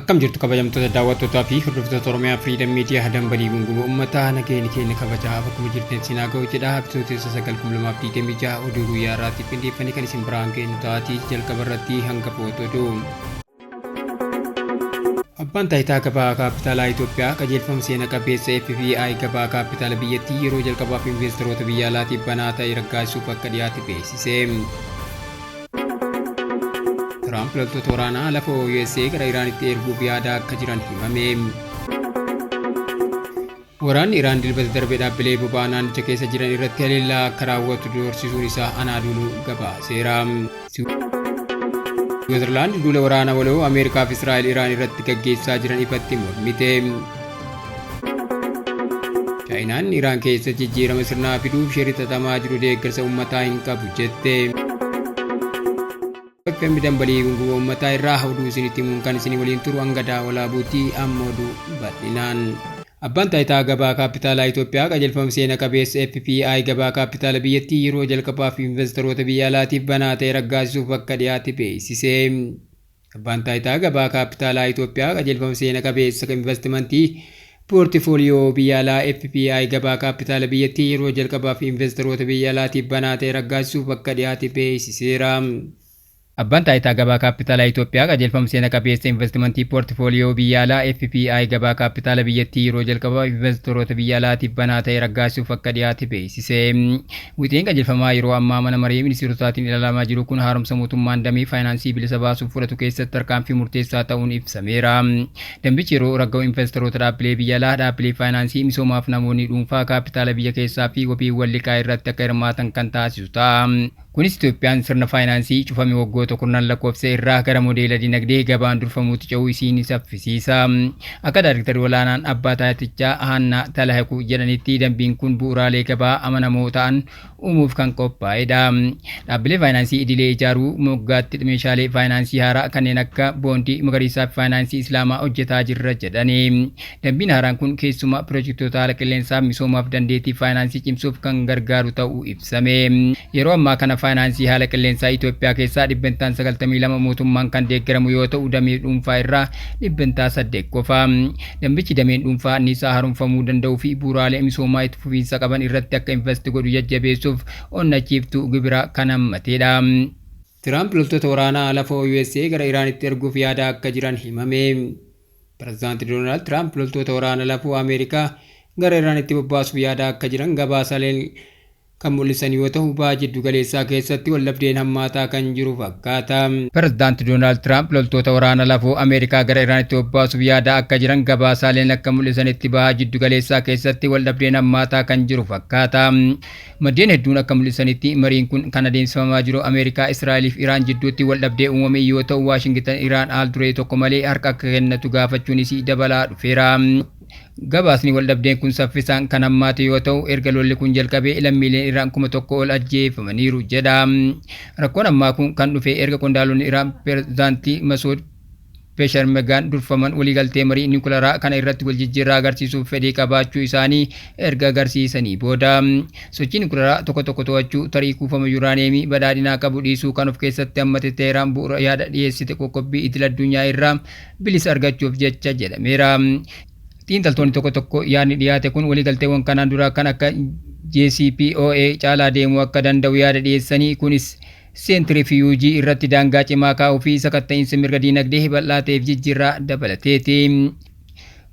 Akkam jirtu kabajamtoota daawwattootaa fi hordoftoota Oromiyaa Freedom Media hadambanii gungumoo uummataa nageenya keenya kabajaa akkuma jirtan sinaa ga'u jedha Habtoota 926 oduu guyyaa irraatti qindeeffanii kan isin biraan geenyu taati jalqaba irratti hanga footoduu. Abbaan taayitaa gabaa kaapitaalaa Itoophiyaa qajeelfama seena qabeessa FBI gabaa kaapitaala biyyattii yeroo jalqabaaf investoroota biyya alaatiif banaa ta'e raggaasisuuf akka dhiyaate beeksise. Trump loltoota waraanaa lafa USA gara Iraanitti erguuf yaada akka jiran himame. Waraanni Iraan dilbata darbee dhaabbilee boba'aa naannicha keessa jiran irratti haleellaa akka raawwatu doorsisuun isaa Anaadooluu gabaaseera. Switzerland duula waraanaa waloo Ameerikaa fi Israa'el Iraan irratti gaggeessaa jiran ifatti mormite. Chaayinaan Iraan keessa jijjiirama sirnaa fiduuf shira xaxamaa jiru deeggarsa uummataa hin qabu jette. FM dambalii gungumoo uummataa irraa oduu isinitti himuun kan isinii waliin turu hanga daawwalaabuutti amma oduu bal'inaan. Abbaan taayitaa gabaa kaapitaalaa Itoophiyaa qajeelfama seena qabeessa FBI gabaa kaapitaala biyyattii yeroo jalqabaaf investoroota biyya alaatiif banaa ta'e raggaasisuuf akka dhiyaate beeksise. Abbaan taayitaa gabaa kaapitaalaa Itoophiyaa qajeelfama seena qabeessa investimentii poortifooliyoo biyya alaa FBI gabaa kaapitaala biyyattii yeroo jalqabaaf investoroota biyya alaatiif banaa ta'e raggaasisuuf akka dhiyaate beeksiseera. Abbaan taayitaa gabaa kaapitaalaa Itoophiyaa qajeelfama seena qabeessa investimentii poortifooliyoo biyya alaa FBI gabaa kaapitaala biyyattii yeroo jalqabaaf investoroota biyya alaatiif banaa ta'e raggaasisuuf akka dhiyaate beeksise. Wixineen qajeelfamaa yeroo ammaa mana maree ministeerotaatiin ilaalamaa jiru kun haaromsa mootummaan damee faayinaansii bilisa baasuuf fudhatu keessatti tarkaanfii murteessaa ta'uun ibsameera. Dambichi yeroo ragga'u investoroota dhaabbilee biyya alaa, dhaabbilee faayinaansii misoomaaf namoonni dhuunfaa kaapitaala biyya keessaa fi wabiiwwan liqaa irratti akka hirmaatan kan taasisu ta'a. Kunis Itoophiyaan sirna faayinaansii cufame waggoota kurnan lakkoofsa irraa gara modeela dinagdee gabaan durfamuutti ce'uu isiin saffisiisa. Akka Daayirektarri olaanaan abbaa taayitichaa Haannaa Talahiquu jedhanitti dambiin kun bu'uuraalee gabaa amanamoo ta'an uumuuf kan qophaa'edha. Dhaabbilee faayinaansii idilee ijaaruu moggaatti meeshaalee faayinaansii haaraa kanneen akka boondii magariisaa fi faayinaansii islaamaa hojjetaa jirra jedhani. Dambiin haaraan kun keessumaa piroojektota haala qilleensaa misoomaaf dandeettii faayinaansii cimsuuf kan gargaaru ta'uu ibsame. Yeroo ammaa kana faayinaansii haala qilleensaa Itoophiyaa keessaa 92 mootummaan kan deeggaramu yoo ta'u damee dhuunfaa irraa 8 qofa. Dambichi dameen dhuunfaa anniisaa haaromfamuu danda'uu fi bu'uuraalee misoomaa itti fufiinsa qaban irratti akka investi godhu jajjabeessuuf onnachiiftuu gibira kan hammatedha. Trump loltoota waraanaa lafa USA gara Iraanitti erguuf yaada akka jiran himame. Pireezidaantii Doonaald Tiraamp loltoota waraanaa lafoo Ameerikaa gara Iraanitti bobbaasuuf yaada akka jiran gabaasaaleen kan mul'isan yoo ta'u baha jiddu galeessaa keessatti waldhabdeen hammaataa kan jiru fakkaata. Pireezidaantii Doonaald Tiraamp loltoota waraanaa lafoo Ameerikaa gara Iraanitti bobbaasuuf yaada akka jiran gabaasaaleen akka mul'isanitti baha jiddu galeessaa keessatti waldhabdeen hammaataa kan jiru fakkaata. Maddeen hedduun akka mul'isanitti mariin kun kan adeemsifamaa jiru Ameerikaa, Israa'eliif Iraan jidduutti waldhabdee uumame yoo ta'u Waashingitan Iraan haal duree tokko malee harka akka kennatu gaafachuunis dabalaa dhufeera. Gabaasni waldhabdeen kun saffisaan kan hammaate yoo ta'u erga lolli kun jalqabee lammiileen Iraan 1,000 ol ajjeefamaniiru jedha. Rakkoon ammaa kun kan dhufe erga qondaalonni Iraan pireezidaantii Masood Peshmergaan durfaman waliigaltee marii niwukilaraa kana irratti waljijjiirraa agarsiisuuf fedhii qabaachuu isaanii erga agarsiisanii booda. Sochii niwukilaraa tokko to'achuu, tarii kuufama yuuraaneemii badhaadhinaa qabu dhiisuu kan of keessatti hammate Teheraan bu'uura yaada dhiyeessite qoqqobbii idil addunyaa irraa bilisa argachuuf jecha jedhameera. Xiinxaltoonni tokko yaadni dhiyaate kun waliigalteewwan kanaan dura kan akka JCPOA caalaa deemuu akka danda'u yaada dhiyeessanii kunis seentirifiyuujii irratti daangaa cimaa kaa'uu fi sakatta'iinsa mirga diinagdee bal'aa ta'eef jijjiirraa dabalateeti.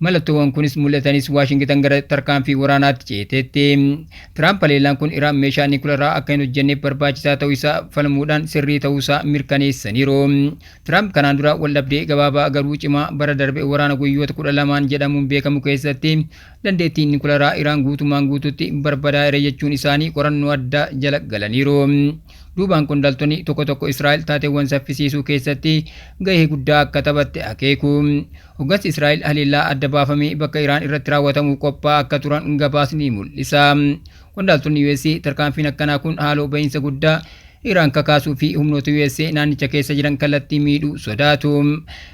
Mallattoowwan kunis mul'atanis Waashingitan gara tarkaanfii waraanaatti ceeteetti. Tiraamp haleellaan kun Iraan meeshaa niwukilaraa akka hin hojjenneef barbaachisaa ta'uu isaa falmuudhaan sirrii ta'uu isaa mirkaneessaniiru. Tiraamp kanaan dura waldhabdee gabaabaa garuu cimaa bara darbe waraana guyyoota 12 jedhamuun beekamu keessatti dandeettiin niwukilaraa Iraan guutumaan guututti barbadaa'eera jechuun isaanii qorannoo addaa jala galaniiru. Duubaan qondaaltonni tokko Israa'el taateewwan saffisiisuu keessatti gahee guddaa akka taphatte akeeku. Hoggansi Israa'el haleellaa adda baafamee bakka Iraan irratti raawwatamu qophaa akka turan gabaasni mul'isa. Qondaaltonni US tarkaanfiin akkanaa kun haaloo bahiinsa guddaa Iraan kakaasuu fi humnoota USA naannicha keessa jiran kallattii miidhuu sodaatu.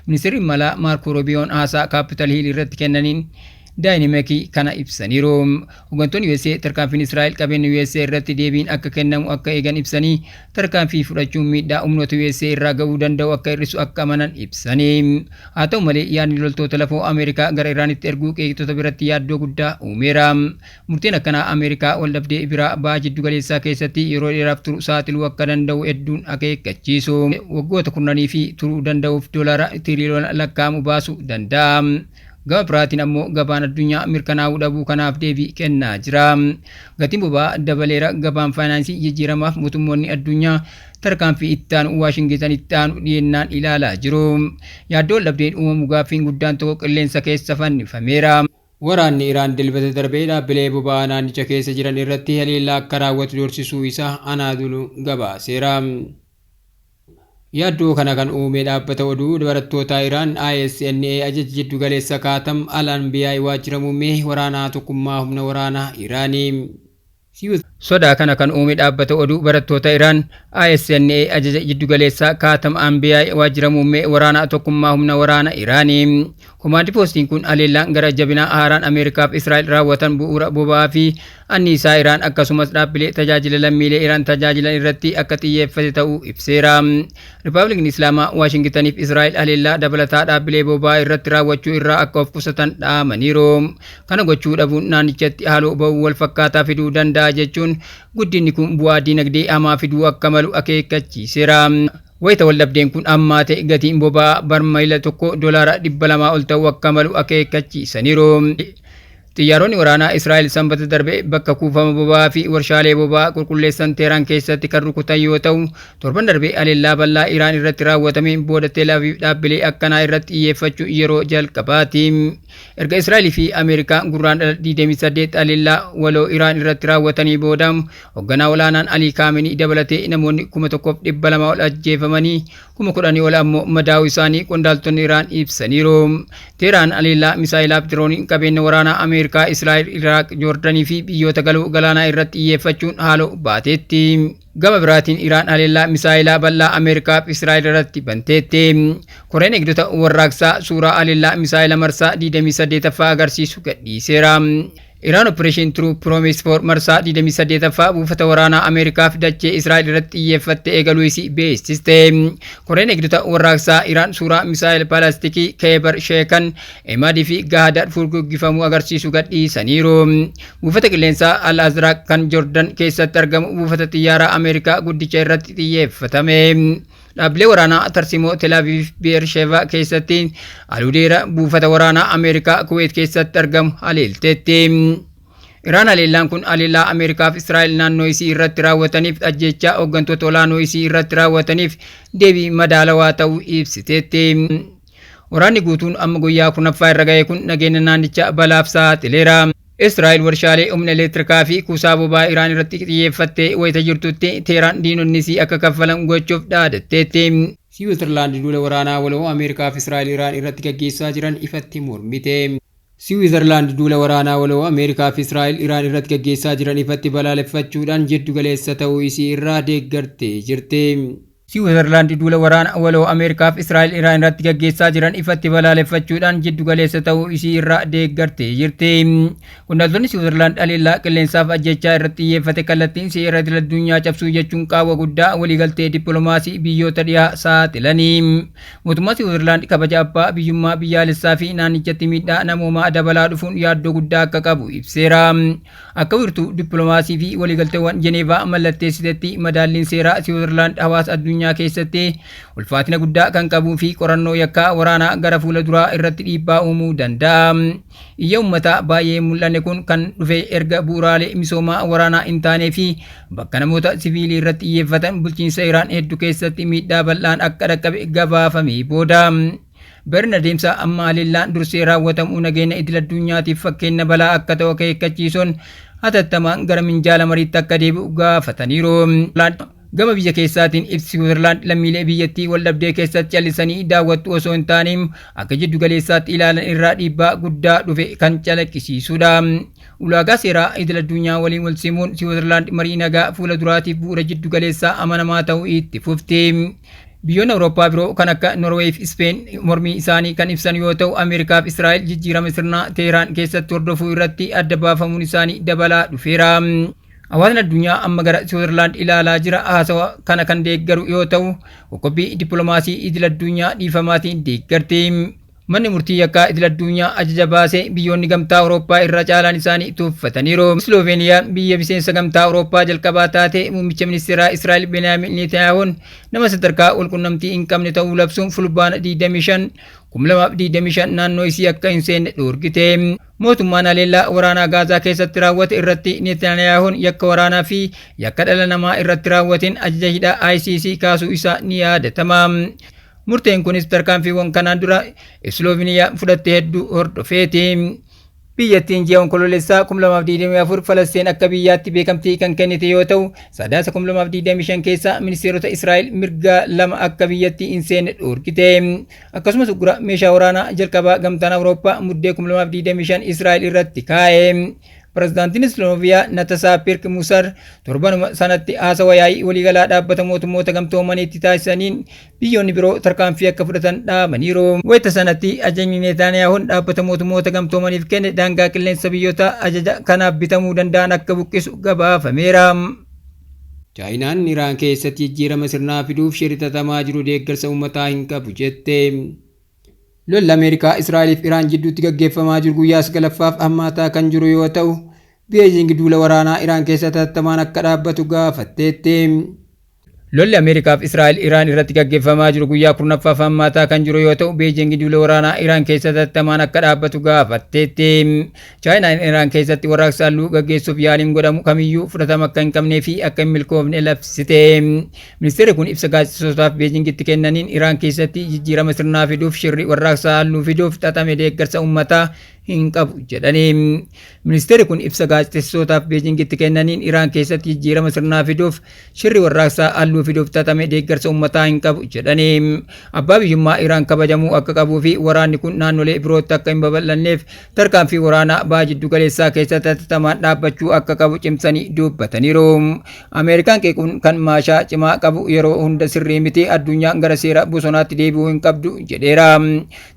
Ministeerri malaa Maarko Rubioon haasaa Capitol Hill irratti kennaniin daayinamikii kana ibsaniiru. Hooggantoonni USA tarkaanfiin Israa'el qabeenya USA irratti deebiin akka kennamu akka eegan ibsanii tarkaanfii fudhachuun miidhaa humnoota USA irraa ga'uu danda'u akka hir'isu akka amanan ibsanii. Haa ta'u malee yaadni loltoota lafoo Ameerikaa gara Iraanitti erguu qeeqxota biratti yaaddoo guddaa uumeera. Murteen akkanaa Ameerikaa waldhabdee biraa baha jiddu galeessaa keessatti yeroo dheeraaf turu saaxiluu akka danda'u hedduun akeekkachiisu. Waggoota kurnanii fi turuu danda'uuf doolaara tiriliyoona lakkaa'amu baasuu danda'a. Gama biraatiin ammoo gabaan addunyaa mirkanaa'uu dhabuu kanaaf deebii kennaa jira. Gatiin boba'aa dabaleera. Gabaan faayinaansii jijjiiramaaf mootummoonni addunyaa tarkaanfii itti aanu Waashingtan itti aanu dhiyeennaan ilaalaa jiru. Yaaddoo waldhabdeen uumamu gaaffiin guddaan tokko qilleensa keessa fannifameera. Waraanni Iraan dilbata darbee dhaabbilee boba'aa naannicha keessa jiran irratti haleellaa akka raawwatu doorsisuu isaa Anaadolu gabaaseera. Yaaddoo kana kan uume dhaabbata oduu barattoota Iraan ISNA ajaja jiddu galeessa Kaatam Al-Anbiyaa waajjira muummee waraanaa tokkummaa humna waraanaa Iraanii. Sodaa kana kan uume dhaabbata oduu barattoota Iraan ISNA ajaja jiddu galeessa Kaatam Al-Anbiyaa waajjira muummee waraanaa tokkummaa humna waraanaa Iraanii. Komaandi poostiin kun haleellaan gara jabinaa haaraan Ameerikaa fi Israa'el raawwatan bu'uura boba'aa fi anniisaa Iraan akkasumas dhaabbilee tajaajila lammiilee Iraan tajaajilan irratti akka xiyyeeffate ta'uu ibseera. Rippaabilikni Islaamaa Waashingtaniif Israa'el haleellaa dabalataa dhaabbilee boba'aa irratti raawwachuu irraa akka of qusatan dhaamaniiru. Kana gochuu dhabuun naannichatti haaloo ba'uu wal fakkaataa fiduu danda'a jechuun guddinni kun bu'aa dinagdee hamaa fiduu akka malu akeekkachiiseera. Wayita waldhabdeen kun ammaate gatiin boba'aa barmeela tokko doolaara 200 ol ta'uu akka malu akeekkachiisaniiru. Xiyyaaronni waraanaa Israa'el sanbata darbe bakka kuufama boba'aa fi warshaalee boba'aa qulqulleessan Teheraan keessatti kan rukutan yoo ta'u, torban darbe haleellaa bal'aa Iraan irratti raawwatameen booda Teel Aviv dhaabbilee akkanaa irratti xiyyeeffachuu yeroo jalqabaati. Erga Israa'el fi Ameerikaan gurraandhala 28 haleellaa waloo Iraan irratti raawwatanii booda hoogganaa olaanaan Alii Kaamenii dabalatee namoonni 1200 ol ajjeefamanii 10,000 ol ammoo madaa'uu isaanii qondaaltonni Iraan ibsaniiru. Teheraan haleellaa misaayilaaf dirooniin qabeenya waraanaa Ameerikaa, Israa'el, Iraaq, Joordanii fi biyyoota galuu galaanaa irratti xiyyeeffachuun haaloo baateetti. Gama biraatiin Iraan haleellaa misaayilaa bal'aa Ameerikaa fi Israa'el irratti banteetti. Koreen eegdota warraaqsaa suuraa haleellaa misaayila marsaa 28ffaa agarsiisu gadhiiseera. Iraan Operation True Promise for marsaa 28ffaa buufata waraanaa Ameerikaa fi dachee Israa'el irratti xiyyeeffatte eegaluu isii beeksiste. Koreen eegdota warraaqsaa Iraan suuraa misaayil baalaastikii Keebar Sheekan Emadii fi Gaadar furguggifamuu agarsiisu gadhiisaniiru. Buufata qilleensaa Al-Azraq kan Jordan keessatti argamu buufata xiyyaaraa Ameerikaa guddicha irratti xiyyeeffatame. Dhaabbilee waraanaa Tarsimoo Tel Aviv Beersheva keessatti aluudeera buufata waraanaa Ameerikaa Kuwait keessatti argamu haleelteetti. Iraan haleellaan kun haleellaa Ameerikaa fi Israa'el naannoo isii irratti raawwataniif ajjechaa hooggantoota olaanoo isii irratti raawwataniif deebii madaalawaa ta'uu ibsiteetti. Waraanni guutuun amma guyyaa 10ffaa irra ga'e kun nageenya naannichaa balaaf saaxileera. Israa'el warshaalee humna elektirikaa fi kuusaa boba'aa Iraan irratti xiyyeeffattee wayita jirtutti Teheraan diinonni isii akka kaffalan gochuuf dhaaddatteetti. Siwiizerlaand duula waraanaa waloo Ameerikaa fi Israa'el Iraan irratti gaggeessaa jiran ifatti mormite. Siwiizerlaand duula waraanaa waloo Ameerikaa fi Israa'el Iraan irratti gaggeessaa jiran ifatti balaaleffachuudhaan jiddu galeessa ta'uu isii irraa deeggartee jirti. Siwiizerlaand duula waraanaa waloo Ameerikaa fi Israa'el Iraan irratti gaggeessaa jiran ifatti balaaleffachuudhaan jiddu galeessa ta'uu isii irraa deeggartee jirti. Qondaaltonni Siwiizerlaand haleellaa qilleensaaf ajjechaa irratti xiyyeeffate kallattiin seera idil addunyaa cabsuu jechuun qaawwa guddaa waliigaltee dippiloomaasii biyyoota dhiyaa saaxilanii. Mootummaan Siwiizerlaand kabaja abbaa biyyummaa biyyaalessaa fi naannichatti miidhaa namoomaa dabalaa dhufuun yaaddoo guddaa akka qabu ibseera. Akka wiirtuu dippiloomaasii fi waliigalteewwan Jeneevaa mallatteessitetti madaalliin seeraa Siwiizerlaand hawaasa addunyaa keessatti ulfaatina guddaa kan qabuu fi qorannoo yakkaa waraanaa gara fuula duraa irratti dhiibbaa uumuu danda'a. Iyya uummataa baay'ee mul'anne kun kan dhufe erga bu'uuraalee misoomaa waraanaa hin taanee fi bakka namoota siviilii irratti xiyyeeffatan bulchiinsa Iraan hedduu keessatti miidhaa bal'aan akka dhaqqabe gabaafamee booda. Barna deemsa amma haleellaan dursee raawwatamu nageenya idil addunyaatiif fakkeenya balaa akka ta'u akeekkachiisuun hatattamaan gara minjaala mariitti akka deebi'u gaafataniiru. Gama biyya keessaatiin ibsi Siwiizerlaand lammiilee biyyattii waldhabdee keessatti callisanii daawwattu osoo hin taane akka jiddu galeessaatti ilaalan irraa dhiibbaa guddaa dhufe kan calaqqisiisudha. Ulaagaa seeraa idil addunyaa waliin wal simuun Siwiizerlaand marii nagaa fuula duraatiif bu'uura jiddu galeessaa amanamaa ta'uu itti fufti. Biyyoonni Awurooppaa biroo kan akka Norweey fi Speen mormii isaanii kan ibsan yoo ta'u, Ameerikaa fi Israa'el jijjiirama sirnaa Teheraan keessatti hordofuu irratti adda baafamuun isaanii dabalaa dhufeera. Hawaasni addunyaa amma gara Switzerland ilaalaa jira. Haasawa kana kan deeggaru yoo ta'u, qoqqobbii dippiloomaasii idil addunyaa dhiifamaatiin deeggarti. Manni murtii yakkaa idil addunyaa ajaja baasee biyyoonni gamtaa Awurooppaa irra caalaan isaanii tuffataniiru. Sloveniyaan biyya miseensa gamtaa Awurooppaa jalqabaa taate muummicha ministeeraa Israa'el Beniyaamin Netanyahuun nama sadarkaa walqunnamtii hin qabne ta'uu labsuun fulbaana 2025 naannoo isii akka hin seenne dhoorgite. Mootummaan haleellaa waraanaa Gaazaa keessatti raawwate irratti Netanyahuun yakka waraanaa fi yakka dhala namaa irratti raawwateen ajaja hidhaa ICC kaasuu isaa ni yaadatama. Murteen kunis tarkaanfiiwwan kanaan dura Sloveniyaa fudhattee hedduu hordofeeti. Biyyattiin ji'a onkoloolessaa 2024 Falastiin akka biyyaatti beekamtii kan kennite yoo ta'u, sadaasa 2025 keessa ministeerota Israa'el mirga lama akka biyyattii hin seenne dhoorgite. Akkasumas uggura meeshaa waraanaa jalqabaa gamtaan Awurooppaa muddee 2025 Israa'el irratti kaa'e. Pirezidaantiin Sloveniyaa Natasaapirk Musar torbanuma sanatti haasawa yaa'ii waliigalaa dhaabbata mootummoota gamtoomaniitti taasisaniin biyyoonni biroo tarkaanfii akka fudhatan dhaamaniiru. Wayita sanatti ajajni Netanyahuun dhaabbata mootummoota gamtoomaniif kenne daangaa qilleensa biyyoota ajaja kanaaf bitamuu danda'an akka buqqisu gabaafameera. Chaayinaan Iraan keessatti jijjiirama sirnaa fiduuf shirixatamaa jiru deeggarsa uummataa hin qabu jette. Lolli Ameerikaa Israa'el fi Iraan jidduutti gaggeeffamaa jiru guyyaa 9ffaaf hammaataa kan jiru yoo ta'u, Beijing duula waraanaa Iraan keessatti hatattamaan akka dhaabbatu gaafatteetti. Lolli Ameerikaa fi Israa'el Iraan irratti gaggeeffamaa jiru guyyaa 10ffaaf hammaataa kan jiru yoo ta'u, Beijing duula waraanaa Iraan keessatti hatattamaan akka dhaabbatu gaafatteetti. Chaayinaan Iraan keessatti warraaqsa halluu gaggeessuuf yaaliin godhamu kamiyyuu fudhatama akka hin qabnee fi akka hin milkoofne labsite. Ministeerri kun ibsa gaazexeessootaaf Beijingitti kennaniin Iraan keessatti jijjiirama sirnaa fiduuf shirri warraaqsa halluu fiduuf xaxame deeggarsa uummataa hin qabu jedhani. Ministeerri kun ibsa gaazexeessootaaf Beijingitti kennaniin Iraan keessatti jijjiirama sirnaa fiduuf shirri warraaqsa halluu fiduuf xaxame deeggarsa uummataa hin qabu jedhani. Abbaa biyyummaa Iraan kabajamuu akka qabuu fi waraanni kun naannolee birootti akka hin babal'anneef tarkaanfii waraanaa baha jiddu galeessaa keessatti hatattamaan dhaabbachuu akka qabu cimsanii dubbataniiru. Ameerikaan qeequun kan maashaa cimaa qabu yeroo hunda sirrii miti, addunyaan gara seera bosonaatti deebi'uu hin qabdu jedheera.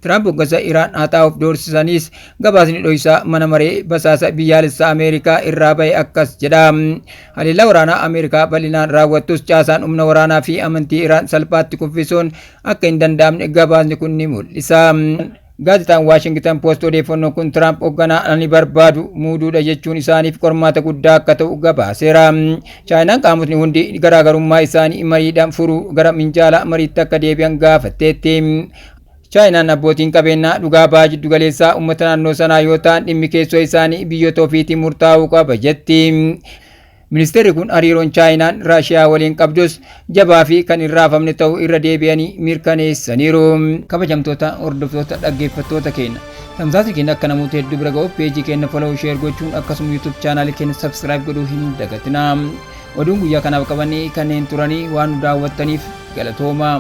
Tiraamp hooggansa Iraan haa taa'uuf doorsisaniis gabaasni dho'isaa mana maree basaasa biyyaalessaa Ameerikaa irraa bahe akkas jedha. Haleellaa waraanaa Ameerikaa bal'inaan raawwattus caasaan humna waraanaa fi amantii Iraan salphaatti kuffisuun akka hin danda'amne gabaasni kun ni mul'isa. Gaazexaan Washington Post odeeffannoo kun Tiraamp hoogganaa ani barbaadu muuduudha jechuun isaaniif qormaata guddaa akka ta'u gabaaseera. Chaayinaan qaamotni hundi garaagarummaa isaanii mariidhaan furuu gara minjaala mariitti akka deebi'an gaafatteetti. Chaayinaan abbootiin qabeenyaa dhugaa baha jiddu galeessaa uummata naannoo sanaa yoo ta'an dhimmi keessoo isaanii biyyoota ofiitiin murtaa'uu qaba jetti. Ministeerri kun hariiroon Chaayinaan Raashiyaa waliin qabdus jabaa fi kan hin raafamne ta'uu irra deebi'anii mirkaneessaniiru. Kabajamtoota hordoftoota dhaggeeffattoota keenya, tamsaasni keenya akka namoota hedduu bira ga'uuf peejii keenya follow share gochuun akkasuma YouTube chaanaalii keenya subscribe godhuu hin dagatinaa. Oduun guyyaa kanaaf qabannee kanneen turanii waan nu daawwattaniif galatooma.